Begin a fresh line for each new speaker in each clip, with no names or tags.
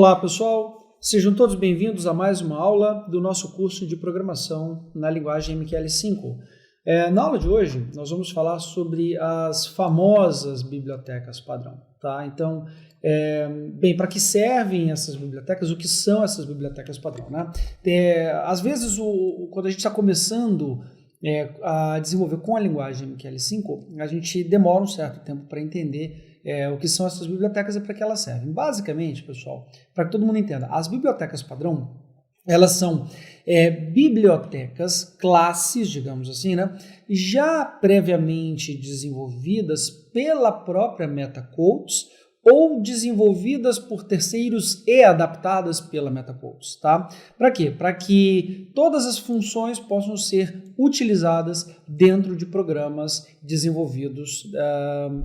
Olá pessoal, sejam todos bem-vindos a mais uma aula do nosso curso de programação na linguagem MQL5. Na aula de hoje nós vamos falar sobre as famosas bibliotecas padrão. Tá? Então, para que servem essas bibliotecas? O que são essas bibliotecas padrão? Né? Às vezes, quando a gente está começando a desenvolver com a linguagem MQL5, a gente demora um certo tempo para entender o que são essas bibliotecas e para que elas servem. Basicamente, pessoal, para que todo mundo entenda, as bibliotecas padrão, elas são bibliotecas, classes, digamos assim, né, já previamente desenvolvidas pela própria MetaQuotes ou desenvolvidas por terceiros e adaptadas pela MetaQuotes, tá? Para quê? Para que todas as funções possam ser utilizadas dentro de programas desenvolvidos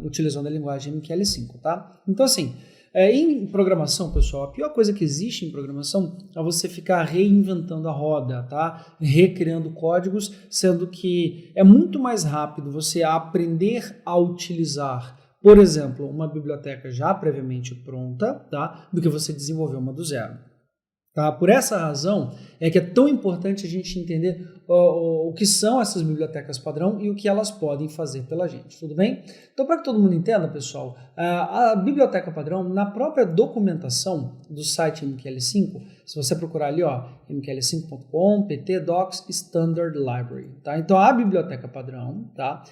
utilizando a linguagem MQL5, tá? Então, assim, em programação, pessoal, a pior coisa que existe em programação é você ficar reinventando a roda, tá? Recriando códigos, sendo que é muito mais rápido você aprender a utilizar, por exemplo, uma biblioteca já previamente pronta, tá? Do que você desenvolver uma do zero. Tá? Por essa razão é que é tão importante a gente entender o que são essas bibliotecas padrão e o que elas podem fazer pela gente, tudo bem? Então, para que todo mundo entenda, pessoal, a biblioteca padrão, na própria documentação do site MQL5, se você procurar ali, ó, mql5.com, pt docs standard library, tá? Então, a biblioteca padrão, tá?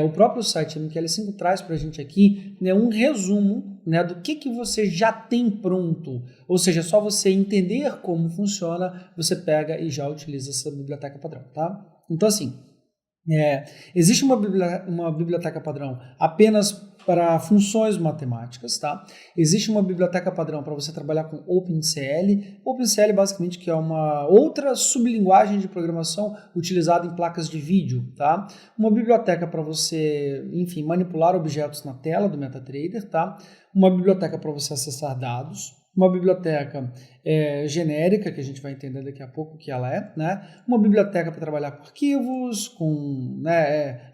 O próprio site MQL5 traz para a gente aqui, né, um resumo, né, do que você já tem pronto, ou seja, é só você entender como funciona, você pega e já utiliza essa biblioteca padrão, tá? Então, assim, existe uma biblioteca padrão apenas para funções matemáticas, tá? Existe uma biblioteca padrão para você trabalhar com OpenCL. OpenCL basicamente que é uma outra sublinguagem de programação utilizada em placas de vídeo, tá? Uma biblioteca para você, enfim, manipular objetos na tela do MetaTrader, tá? Uma biblioteca para você acessar dados. Uma biblioteca genérica, que a gente vai entender daqui a pouco o que ela é, né? Uma biblioteca para trabalhar com arquivos,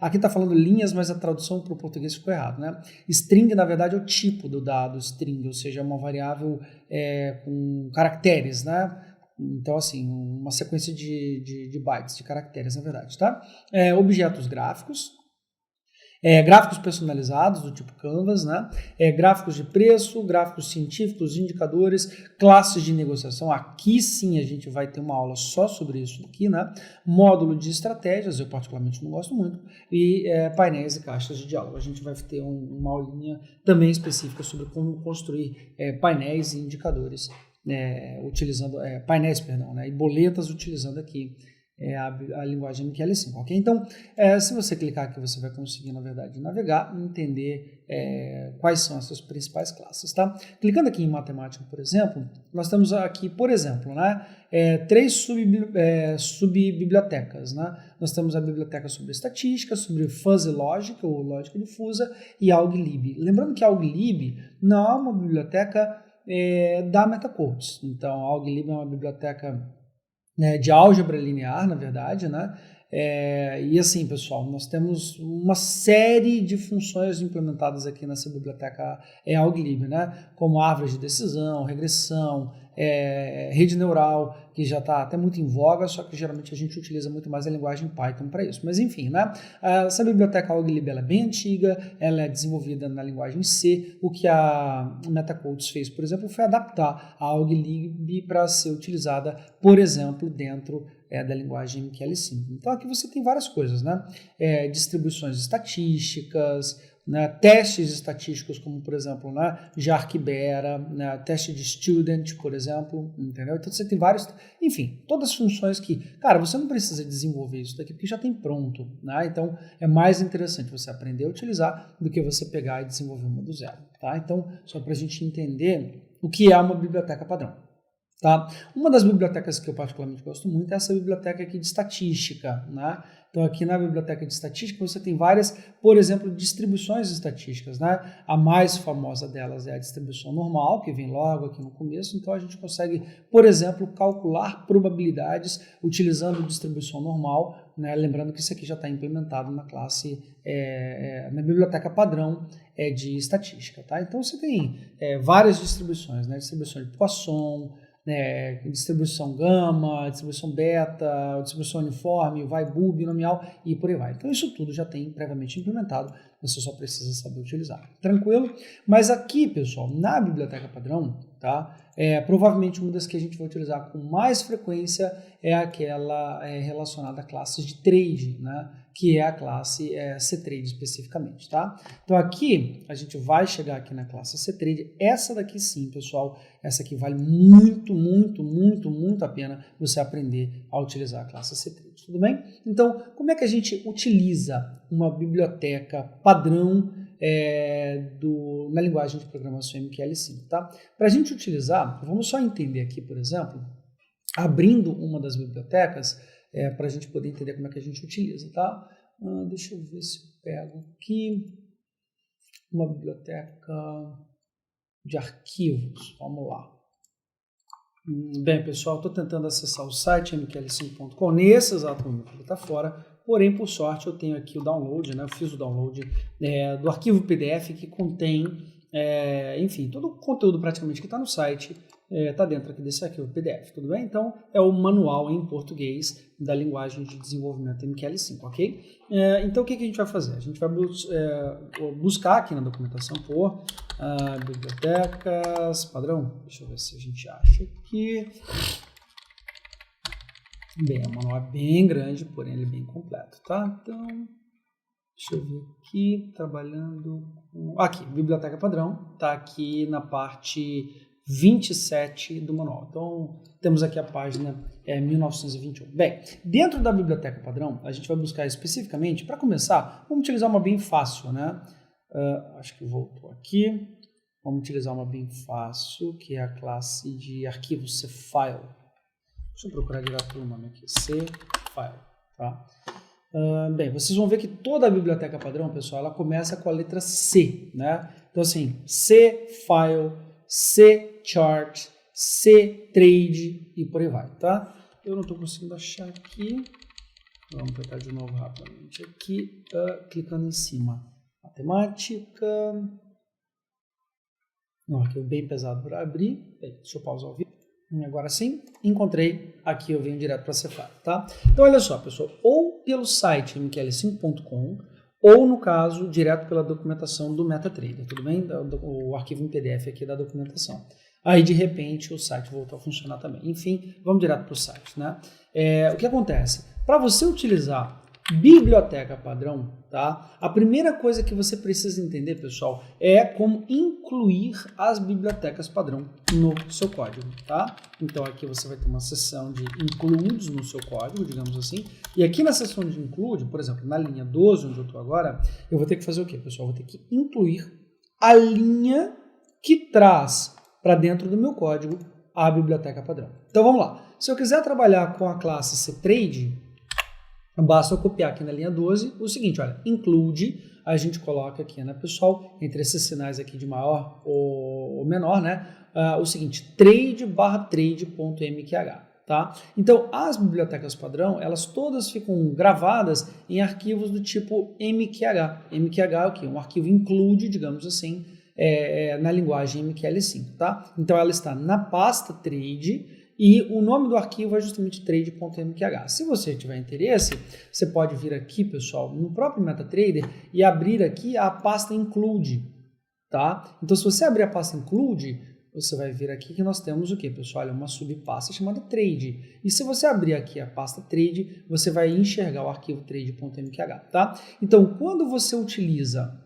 aqui está falando linhas, mas a tradução para o português ficou errado, né? String, na verdade, é o tipo do dado string, ou seja, é uma variável com caracteres, né? Então, assim, uma sequência de bytes, de caracteres, na verdade, tá? Objetos gráficos, gráficos personalizados do tipo Canvas, né? Gráficos de preço, gráficos científicos, indicadores, classes de negociação. Aqui sim a gente vai ter uma aula só sobre isso aqui, né? Módulo de estratégias, eu particularmente não gosto muito, e painéis e caixas de diálogo. A gente vai ter uma aulinha também específica sobre como construir painéis e indicadores, utilizando painéis, perdão, né? E boletas utilizando aqui a linguagem MQL5, ok? Então, se você clicar aqui, você vai conseguir, na verdade, navegar e entender quais são as suas principais classes, tá? Clicando aqui em matemática, por exemplo, nós temos aqui, por exemplo, né, 3 subbibliotecas, né? Nós temos a biblioteca sobre estatística, sobre fuzzy logic, ou lógica difusa, e AlgLib. Lembrando que AlgLib não é uma biblioteca da MetaQuotes. Então, a AlgLib é uma biblioteca de álgebra linear, na verdade, né? E assim, pessoal, nós temos uma série de funções implementadas aqui nessa biblioteca AlgLib, né? Como árvore de decisão, regressão, rede neural, que já está até muito em voga, só que geralmente a gente utiliza muito mais a linguagem Python para isso. Mas enfim, né? Essa biblioteca AlgLib ela é bem antiga, ela é desenvolvida na linguagem C. O que a MetaQuotes fez, por exemplo, foi adaptar a AlgLib para ser utilizada, por exemplo, dentro da linguagem MQL5. Então aqui você tem várias coisas, né? Distribuições estatísticas, né? Testes estatísticos, como por exemplo, né? Jark-Bera, né? Teste de student, por exemplo, entendeu? Então você tem vários, enfim, todas as funções que, cara, você não precisa desenvolver isso daqui porque já tem pronto, né? Então é mais interessante você aprender a utilizar do que você pegar e desenvolver uma do zero, tá? Então, só para a gente entender o que é uma biblioteca padrão. Tá? Uma das bibliotecas que eu particularmente gosto muito é essa biblioteca aqui de estatística, né? Então aqui na biblioteca de estatística você tem várias, por exemplo, distribuições estatísticas, né? A mais famosa delas é a distribuição normal, que vem logo aqui no começo, então a gente consegue, por exemplo, calcular probabilidades utilizando distribuição normal, né? Lembrando que isso aqui já está implementado na classe, na biblioteca padrão de estatística, tá? Então você tem várias distribuições, né? Distribuição de Poisson, distribuição gama, distribuição beta, distribuição uniforme, Weibull, binomial e por aí vai. Então isso tudo já tem previamente implementado, você só precisa saber utilizar. Tranquilo? Mas aqui, pessoal, na biblioteca padrão, tá? Provavelmente uma das que a gente vai utilizar com mais frequência é aquela relacionada a classes de trade, né? Que é a classe CTrade especificamente, tá? Então aqui a gente vai chegar aqui na classe CTrade. Essa daqui sim, pessoal, essa aqui vale muito, muito, muito, muito a pena você aprender a utilizar a classe CTrade, tudo bem? Então, como é que a gente utiliza uma biblioteca padrão na linguagem de programação MQL5, tá? Para a gente utilizar, vamos só entender aqui, por exemplo, abrindo uma das bibliotecas, para a gente poder entender como é que a gente utiliza, tá? Deixa eu ver se eu pego aqui uma biblioteca de arquivos, vamos lá. Bem, pessoal, estou tentando acessar o site mql5.com, nesse exato momento ele está fora, porém, por sorte, eu tenho aqui o download, né? Eu fiz o download do arquivo PDF que contém, enfim, todo o conteúdo praticamente que está no site, está dentro aqui desse arquivo PDF, tudo bem? Então, é o manual em português da linguagem de desenvolvimento MQL5, ok? Então, o que a gente vai fazer? A gente vai buscar aqui na documentação por bibliotecas padrão. Deixa eu ver se a gente acha aqui. Bem, o manual é bem grande, porém ele é bem completo, tá? Então, deixa eu ver aqui, trabalhando com... Aqui, biblioteca padrão, tá aqui na parte 27 do manual. Então, temos aqui a página 1921. Bem, dentro da biblioteca padrão, a gente vai buscar especificamente, para começar, vamos utilizar uma bem fácil, né? Acho que voltou aqui. Vamos utilizar uma bem fácil, que é a classe de arquivos cfile. Deixa eu procurar direto pelo nome aqui, cfile, tá? Bem, vocês vão ver que toda a biblioteca padrão, pessoal, ela começa com a letra C, né? Então, assim, cfile, cchart, ctrade e por aí vai, tá? Eu não estou conseguindo achar aqui. Vamos tentar de novo rapidamente aqui, clicando em cima. Matemática. Não, aqui é bem pesado para abrir. Deixa eu pausar o vídeo. Agora sim, encontrei. Aqui eu venho direto para a Cefar, tá? Então, olha só, pessoal. Ou pelo site mql5.com, ou, no caso, direto pela documentação do MetaTrader, tudo bem? O arquivo em PDF aqui da documentação. Aí, de repente, o site voltou a funcionar também. Enfim, vamos direto para o site, né? O que acontece? Para você utilizar biblioteca padrão, tá? A primeira coisa que você precisa entender, pessoal, é como incluir as bibliotecas padrão no seu código, tá? Então aqui você vai ter uma seção de includes no seu código, digamos assim, e aqui na seção de include, por exemplo, na linha 12, onde eu estou agora, eu vou ter que fazer o quê, pessoal? Eu vou ter que incluir a linha que traz para dentro do meu código a biblioteca padrão. Então vamos lá. Se eu quiser trabalhar com a classe ctrade, basta eu copiar aqui na linha 12 o seguinte, olha, include, a gente coloca aqui, né, pessoal, entre esses sinais aqui de maior ou menor, né, o seguinte, trade/trade.mqh, tá? Então, as bibliotecas padrão, elas todas ficam gravadas em arquivos do tipo mqh. mqh é o quê? Um arquivo include, digamos assim, na linguagem MQL5, tá? Então, ela está na pasta trade, e o nome do arquivo é justamente trade.mqh. Se você tiver interesse, você pode vir aqui, pessoal, no próprio MetaTrader e abrir aqui a pasta include, tá? Então, se você abrir a pasta include, você vai ver aqui que nós temos o que, pessoal? Olha, uma subpasta chamada trade. E se você abrir aqui a pasta trade, você vai enxergar o arquivo trade.mqh, tá? Então, quando você utiliza,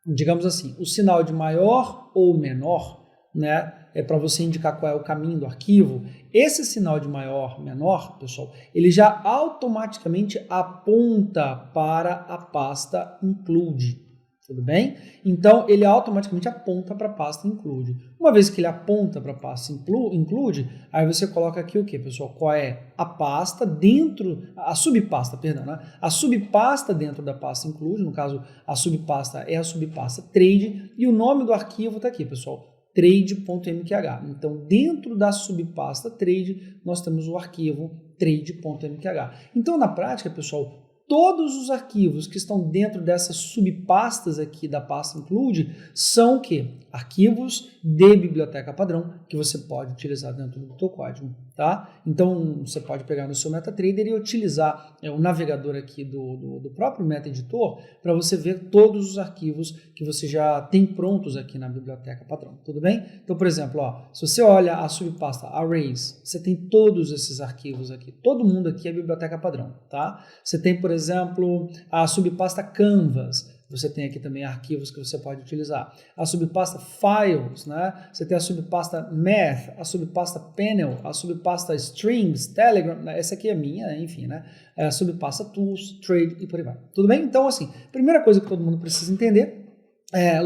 digamos assim, o sinal de maior ou menor, né? Para você indicar qual é o caminho do arquivo, esse sinal de maior, menor, pessoal, ele já automaticamente aponta para a pasta include. Tudo bem? Então, ele automaticamente aponta para a pasta include. Uma vez que ele aponta para a pasta include, aí você coloca aqui o que, pessoal? Qual é a pasta dentro, a subpasta, perdão, né? A subpasta dentro da pasta include, no caso, a subpasta é a subpasta trade, e o nome do arquivo está aqui, pessoal, trade.mqh. Então, dentro da subpasta trade, nós temos o arquivo trade.mqh. Então, na prática, pessoal, todos os arquivos que estão dentro dessas subpastas aqui da pasta include são o quê? Arquivos de biblioteca padrão que você pode utilizar dentro do teu código, tá? Então, você pode pegar no seu MetaTrader e utilizar o navegador aqui do próprio MetaEditor para você ver todos os arquivos que você já tem prontos aqui na biblioteca padrão, tudo bem? Então, por exemplo, ó, se você olha a subpasta Arrays, você tem todos esses arquivos aqui, todo mundo aqui é biblioteca padrão, tá? Você tem, por exemplo, a subpasta Canvas, você tem aqui também arquivos que você pode utilizar. A subpasta Files, né? Você tem a subpasta Math, a subpasta Panel, a subpasta Strings, Telegram, essa aqui é minha, enfim, né? A subpasta Tools, Trade e por aí vai. Tudo bem? Então, assim, primeira coisa que todo mundo precisa entender é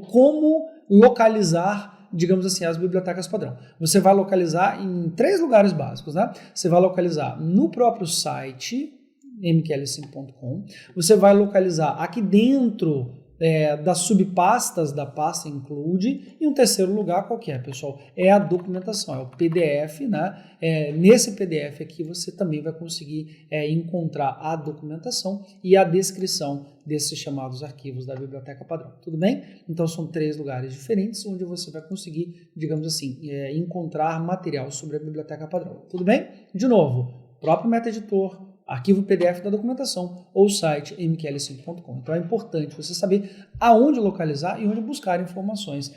como localizar, digamos assim, as bibliotecas padrão. Você vai localizar em 3 lugares básicos, né? Você vai localizar no próprio site mql5.com, você vai localizar aqui dentro das subpastas da pasta include, e um terceiro lugar qualquer, pessoal, é a documentação, é o PDF, né? Nesse PDF aqui você também vai conseguir encontrar a documentação e a descrição desses chamados arquivos da biblioteca padrão, tudo bem? Então são 3 lugares diferentes onde você vai conseguir, digamos assim, encontrar material sobre a biblioteca padrão, tudo bem? De novo, próprio MetaEditor, arquivo PDF da documentação ou site mql5.com. Então é importante você saber aonde localizar e onde buscar informações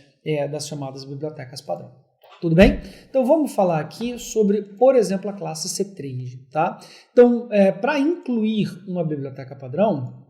das chamadas bibliotecas padrão. Tudo bem? Então vamos falar aqui sobre, por exemplo, a classe C3, tá? Então, para incluir uma biblioteca padrão,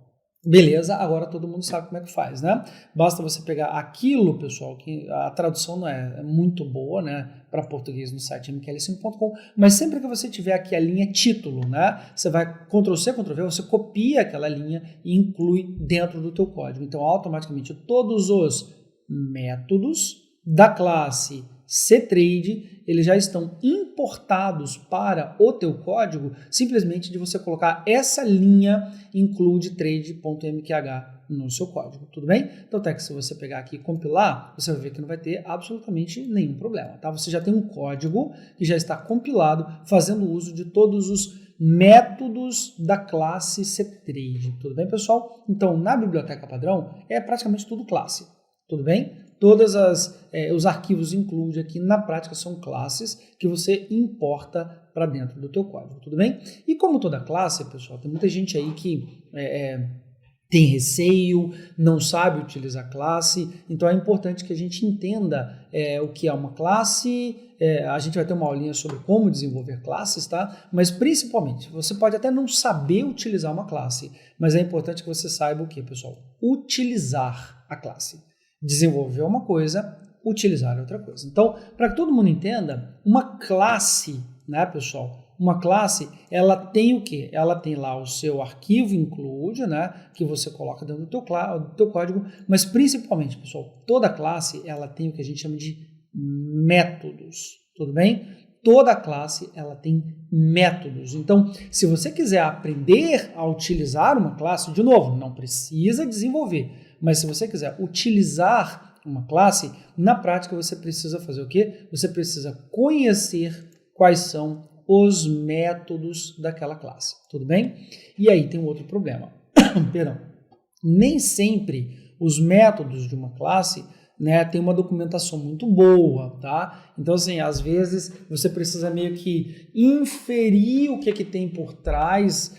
beleza, agora todo mundo sabe como é que faz, né? Basta você pegar aquilo, pessoal, que a tradução não é muito boa, né, para português no site mql5.com, mas sempre que você tiver aqui a linha título, né, você vai Ctrl+C, Ctrl+V, você copia aquela linha e inclui dentro do teu código. Então, automaticamente, todos os métodos da classe CTrade, eles já estão importados para o teu código, simplesmente de você colocar essa linha include trade.mqh no seu código, tudo bem? Então, até que se você pegar aqui e compilar, você vai ver que não vai ter absolutamente nenhum problema, tá? Você já tem um código que já está compilado, fazendo uso de todos os métodos da classe CTrade, tudo bem, pessoal? Então, na biblioteca padrão, é praticamente tudo classe, tudo bem? Todos os arquivos include aqui, na prática, são classes que você importa para dentro do teu código, tudo bem? E como toda classe, pessoal, tem muita gente aí que tem receio, não sabe utilizar classe, então é importante que a gente entenda o que é uma classe, a gente vai ter uma aulinha sobre como desenvolver classes, tá? Mas principalmente, você pode até não saber utilizar uma classe, mas é importante que você saiba o que, pessoal? Utilizar a classe. Desenvolver uma coisa, utilizar outra coisa. Então, para que todo mundo entenda, uma classe, né, pessoal? Uma classe, ela tem o quê? Ela tem lá o seu arquivo include, né, que você coloca dentro do teu código, mas principalmente, pessoal, toda classe, ela tem o que a gente chama de métodos, tudo bem? Toda classe, ela tem métodos. Então, se você quiser aprender a utilizar uma classe, de novo, não precisa desenvolver, mas se você quiser utilizar uma classe, na prática você precisa fazer o quê? Você precisa conhecer quais são os métodos daquela classe, tudo bem? E aí tem um outro problema, perdão, nem sempre os métodos de uma classe, né, tem uma documentação muito boa, tá? Então, assim, às vezes você precisa meio que inferir o que tem por trás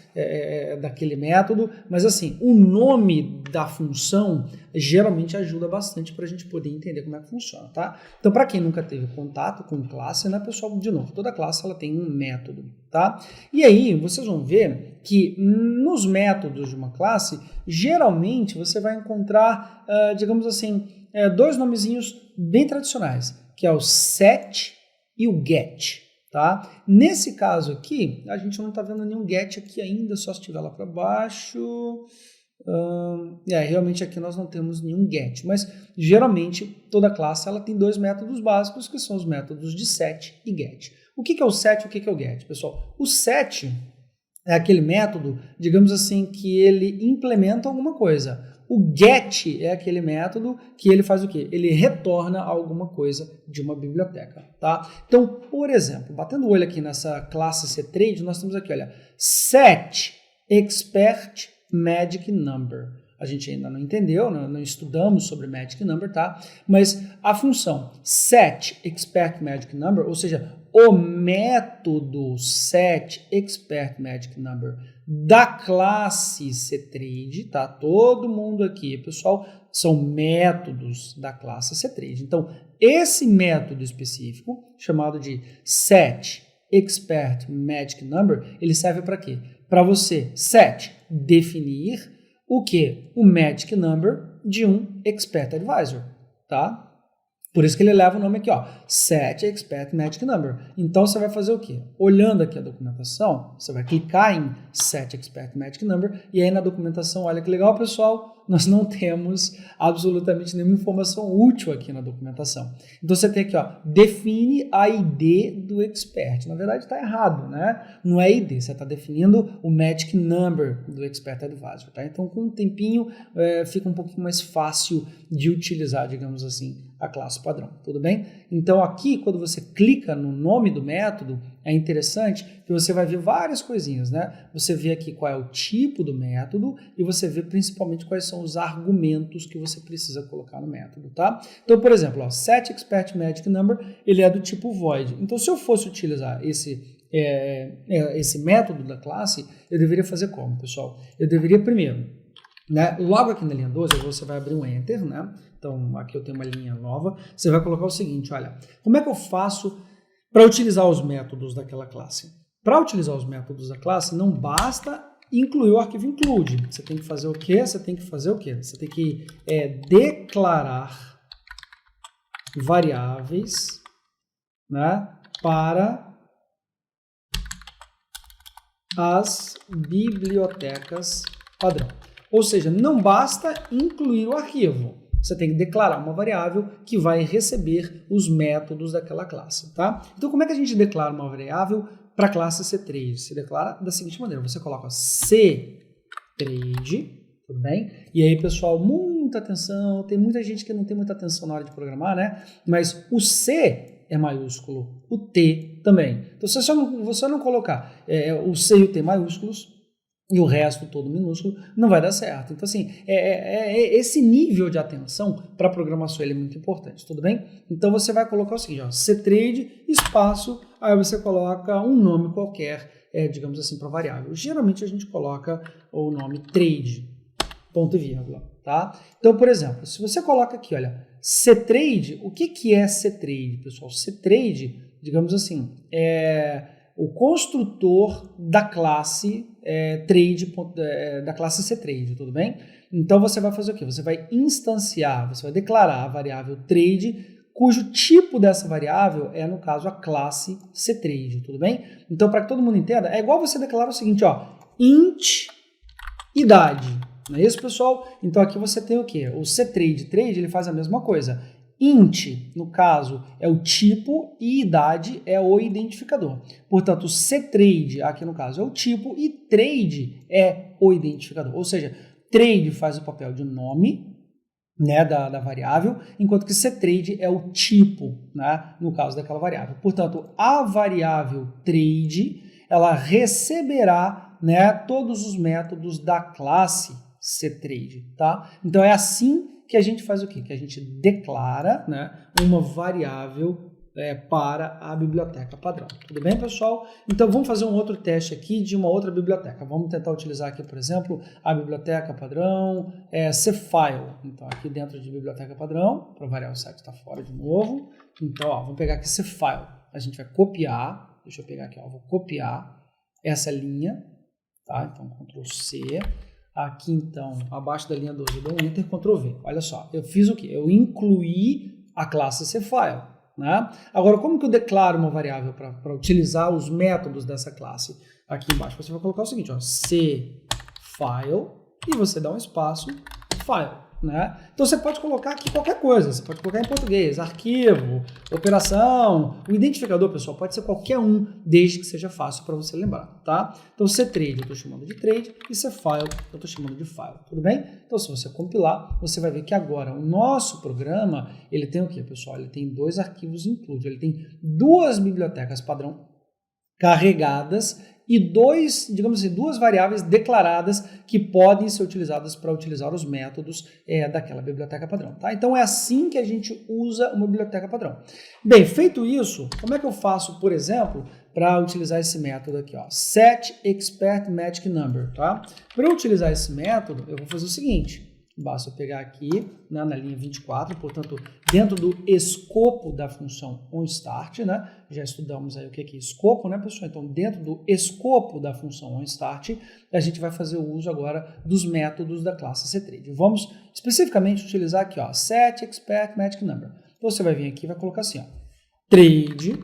daquele método, mas assim, o nome da função geralmente ajuda bastante para a gente poder entender como é que funciona, tá? Então, para quem nunca teve contato com classe, né, pessoal, de novo, toda classe ela tem um método, tá? E aí, vocês vão ver que nos métodos de uma classe, geralmente você vai encontrar, digamos assim, 2 nomezinhos bem tradicionais, que é o set e o get, tá? Nesse caso aqui, a gente não está vendo nenhum get aqui ainda, só se estiver lá para baixo. Realmente aqui nós não temos nenhum get, mas geralmente toda classe ela tem dois métodos básicos, que são os métodos de set e get. O que é o set e o que é o get, pessoal? O set é aquele método, digamos assim, que ele implementa alguma coisa. O get é aquele método que ele faz o quê? Ele retorna alguma coisa de uma biblioteca, tá? Então, por exemplo, batendo o olho aqui nessa classe ctrade, nós temos aqui, olha, set expert magic number. A gente ainda não entendeu, não estudamos sobre magic number, tá? Mas a função set expert magic number, ou seja, o método set expert magic number da classe ctrade, tá? Todo mundo aqui, pessoal, são métodos da classe ctrade. Então, esse método específico, chamado de set expert magic number, ele serve para quê? Para você, set, definir o que? O magic number de um expert advisor, tá? Por isso que ele leva o nome aqui, ó, set expert magic number. Então, você vai fazer o quê? Olhando aqui a documentação, você vai clicar em set expert magic number e aí na documentação, olha que legal, pessoal, nós não temos absolutamente nenhuma informação útil aqui na documentação. Então, você tem aqui, ó, define a ID do expert. Na verdade, está errado, né? Não é ID, você está definindo o magic number do expert advisor, tá? Então, com um tempinho, fica um pouquinho mais fácil de utilizar, digamos assim, a classe padrão, tudo bem? Então aqui, quando você clica no nome do método, é interessante que você vai ver várias coisinhas, né? Você vê aqui qual é o tipo do método e você vê principalmente quais são os argumentos que você precisa colocar no método, tá? Então, por exemplo, ó, set expert magic number, ele é do tipo void. Então, se eu fosse utilizar esse método da classe, eu deveria fazer como, pessoal? Eu deveria primeiro, né, logo aqui na linha 12, você vai abrir um Enter, né? Então, aqui eu tenho uma linha nova. Você vai colocar o seguinte, olha, como é que eu faço para utilizar os métodos daquela classe? Para utilizar os métodos da classe, não basta incluir o arquivo include. Você tem que fazer o quê? Você tem que declarar variáveis, né, para as bibliotecas padrão. Ou seja, não basta incluir o arquivo. Você tem que declarar uma variável que vai receber os métodos daquela classe, tá? Então, como é que a gente declara uma variável para a classe ctrade? Se declara da seguinte maneira, você coloca ctrade, tudo bem? E aí, pessoal, muita atenção, tem muita gente que não tem muita atenção na hora de programar, né? Mas o C é maiúsculo, o T também. Então, se você não colocar o C e o T maiúsculos, e o resto todo minúsculo, não vai dar certo. Então, assim, esse nível de atenção para a programação ele é muito importante, tudo bem? Então, você vai colocar o seguinte, ó, ctrade, espaço, aí você coloca um nome qualquer, digamos assim, para variável. Geralmente, a gente coloca o nome trade, ponto e vírgula, tá? Então, por exemplo, se você coloca aqui, olha, ctrade, o que é ctrade, pessoal? Ctrade, digamos assim, o construtor da classe da classe ctrade, tudo bem? Então você vai fazer o quê? Você vai instanciar, você vai declarar a variável trade, cujo tipo dessa variável é, no caso, a classe ctrade, tudo bem? Então, para que todo mundo entenda, é igual você declarar o seguinte, ó, int idade, não é isso, pessoal? Então aqui você tem o quê? O ctrade ele faz a mesma coisa. Int, no caso, é o tipo e idade é o identificador. Portanto, ctrade, aqui no caso, é o tipo e trade é o identificador. Ou seja, trade faz o papel de nome, né, da variável, enquanto que ctrade é o tipo, né, no caso daquela variável. Portanto, a variável trade, ela receberá, né, todos os métodos da classe ctrade, tá? Então, é assim que a gente faz o quê? Que a gente declara, né, uma variável para a biblioteca padrão. Tudo bem, pessoal? Então, vamos fazer um outro teste aqui de uma outra biblioteca. Vamos tentar utilizar aqui, por exemplo, a biblioteca padrão cfile. Então, aqui dentro de biblioteca padrão, para variar o site está fora de novo. Então, ó, vamos pegar aqui cfile. A gente vai copiar. Deixa eu pegar aqui, ó, vou copiar essa linha. Tá? Então, Ctrl C. Aqui, então, abaixo da linha 12, eu dou um Enter, Ctrl V. Olha só, eu fiz o quê? Eu incluí a classe cfile, né? Agora, como que eu declaro uma variável para utilizar os métodos dessa classe? Aqui embaixo você vai colocar o seguinte, ó, cfile, e você dá um espaço, file. Né? Então você pode colocar aqui qualquer coisa, você pode colocar em português, arquivo, operação, o identificador, pessoal, pode ser qualquer um, desde que seja fácil para você lembrar, tá? Então ctrade eu estou chamando de trade e cfile eu estou chamando de file, tudo bem? Então se você compilar, você vai ver que agora o nosso programa, ele tem o que, pessoal? Ele tem 2 arquivos include, ele tem 2 bibliotecas padrão carregadas e 2, digamos assim, 2 variáveis declaradas que podem ser utilizadas para utilizar os métodos daquela biblioteca padrão. Tá? Então é assim que a gente usa uma biblioteca padrão. Bem, feito isso, como é que eu faço, por exemplo, para utilizar esse método aqui, ó, setExpertMagicNumber, tá? Para eu utilizar esse método, eu vou fazer o seguinte. Basta eu pegar aqui, né, na linha 24, portanto, dentro do escopo da função onStart, né, já estudamos aí o que é escopo, né, pessoal? Então, dentro do escopo da função onStart, a gente vai fazer o uso agora dos métodos da classe ctrade. Vamos especificamente utilizar aqui, ó, setExpertMagicNumber. Então, você vai vir aqui e vai colocar assim, ó, trade.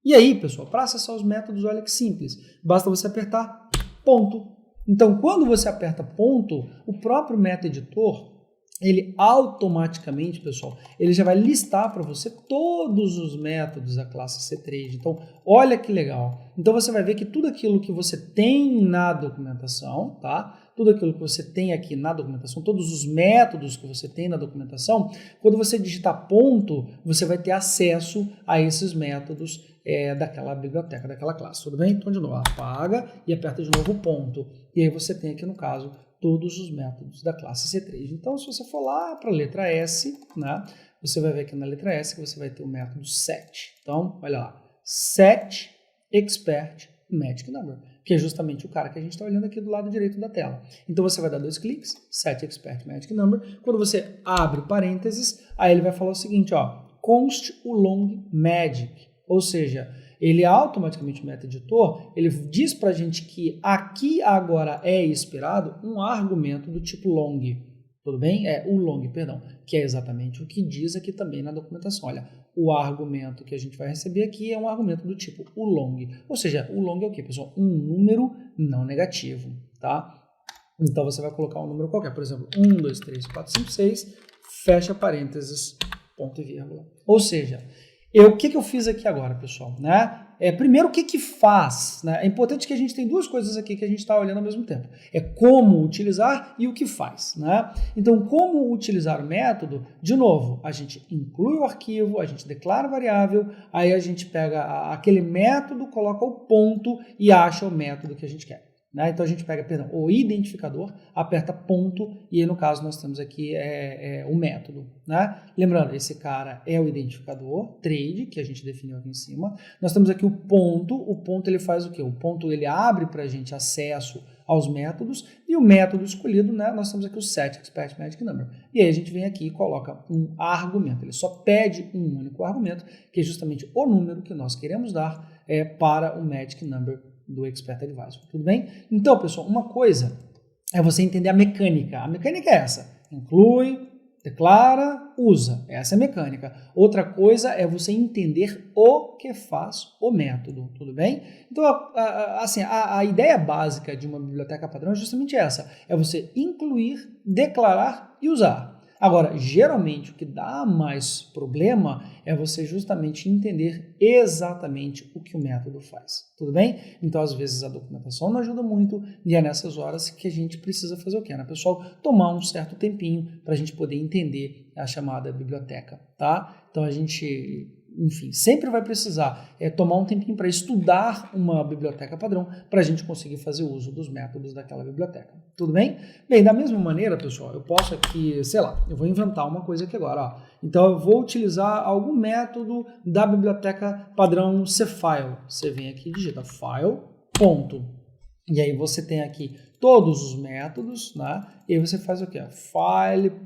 E aí, pessoal, para acessar os métodos, olha que simples. Basta você apertar ponto. Então, quando você aperta ponto, o próprio MetaEditor, ele automaticamente, pessoal, ele já vai listar para você todos os métodos da classe ctrade. Então, olha que legal. Então, você vai ver que tudo aquilo que você tem na documentação, tá? Tudo aquilo que você tem aqui na documentação, todos os métodos que você tem na documentação, quando você digitar ponto, você vai ter acesso a esses métodos daquela biblioteca, daquela classe, tudo bem? Então, de novo, apaga e aperta de novo o ponto. E aí você tem aqui, no caso, todos os métodos da classe ctrade. Então, se você for lá para a letra S, né, você vai ver aqui na letra S que você vai ter o método set. Então, olha lá, setExpertMagicNumber, que é justamente o cara que a gente está olhando aqui do lado direito da tela. Então, você vai dar 2 cliques, setExpertMagicNumber. Quando você abre parênteses, aí ele vai falar o seguinte, ó, const o long magic. Ou seja, ele automaticamente, o MetaEditor, ele diz para a gente que aqui agora é esperado um argumento do tipo long, tudo bem? O long, perdão, que é exatamente o que diz aqui também na documentação. Olha, o argumento que a gente vai receber aqui é um argumento do tipo o long, ou seja, o long é o quê, pessoal? Um número não negativo, tá? Então você vai colocar um número qualquer, por exemplo, 1, 2, 3, 4, 5, 6, fecha parênteses, ponto e vírgula. Ou seja, o que eu fiz aqui agora, pessoal? Né? Primeiro, o que faz? Né? É importante que a gente tem 2 coisas aqui que a gente está olhando ao mesmo tempo. É como utilizar e o que faz. Né? Então, como utilizar o método? De novo, a gente inclui o arquivo, a gente declara a variável, aí a gente pega aquele método, coloca o ponto e acha o método que a gente quer. Né? Então a gente pega, perdão, o identificador, aperta ponto e aí no caso nós temos aqui o método. Né? Lembrando, esse cara é o identificador, trade, que a gente definiu aqui em cima. Nós temos aqui o ponto ele faz o quê? O ponto ele abre para a gente acesso aos métodos e o método escolhido, né, nós temos aqui o setExpertMagicNumber. E aí a gente vem aqui e coloca um argumento, ele só pede um único argumento, que é justamente o número que nós queremos dar para o Magic Number do Expert Advisor, tudo bem? Então, pessoal, uma coisa é você entender a mecânica. A mecânica é essa, inclui, declara, usa. Essa é a mecânica. Outra coisa é você entender o que faz o método, tudo bem? Então, assim, a ideia básica de uma biblioteca padrão é justamente essa, é você incluir, declarar e usar. Agora, geralmente, o que dá mais problema é você justamente entender exatamente o que o método faz, tudo bem? Então, às vezes, a documentação não ajuda muito e é nessas horas que a gente precisa fazer o quê, né, pessoal? Tomar um certo tempinho para a gente poder entender a chamada biblioteca, tá? Então, a gente, enfim, sempre vai precisar tomar um tempinho para estudar uma biblioteca padrão para a gente conseguir fazer uso dos métodos daquela biblioteca. Tudo bem? Bem, da mesma maneira, pessoal, eu posso aqui, sei lá, eu vou inventar uma coisa aqui agora. Ó. Então, eu vou utilizar algum método da biblioteca padrão cfile. Você vem aqui e digita file, ponto. E aí você tem aqui todos os métodos, né? E aí você faz o quê? File.open,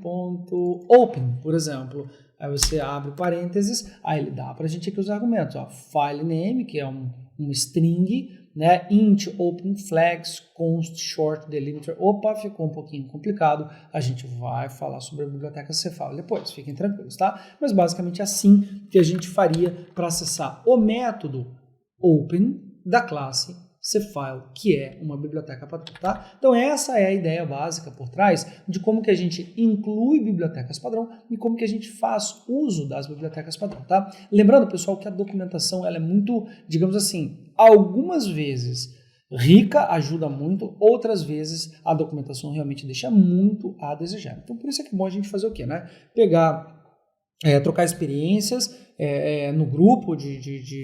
por exemplo. Aí você abre parênteses, aí ele dá para a gente aqui os argumentos. Ó, file name, que é um string, né? Int, open, flags, const, short, delimiter. Opa, ficou um pouquinho complicado. A gente vai falar sobre a biblioteca cfile depois, fiquem tranquilos, tá? Mas basicamente é assim que a gente faria para acessar o método open da classe Cfile, que é uma biblioteca padrão, tá? Então essa é a ideia básica por trás de como que a gente inclui bibliotecas padrão e como que a gente faz uso das bibliotecas padrão, tá? Lembrando, pessoal, que a documentação ela é muito, digamos assim, algumas vezes rica, ajuda muito, outras vezes a documentação realmente deixa muito a desejar. Então por isso é que é bom a gente fazer o quê, né? Trocar experiências no grupo de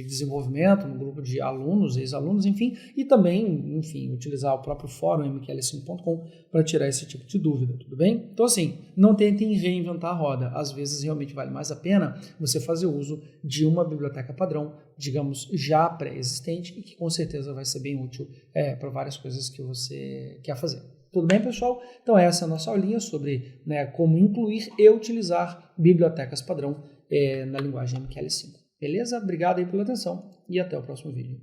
desenvolvimento, no grupo de alunos, ex-alunos, enfim, e também, enfim, utilizar o próprio fórum mql5.com para tirar esse tipo de dúvida, tudo bem? Então, assim, não tentem reinventar a roda. Às vezes, realmente vale mais a pena você fazer uso de uma biblioteca padrão, digamos, já pré-existente e que com certeza vai ser bem útil para várias coisas que você quer fazer. Tudo bem, pessoal? Então essa é a nossa aulinha sobre como incluir e utilizar bibliotecas padrão na linguagem MQL5. Beleza? Obrigado aí pela atenção e até o próximo vídeo.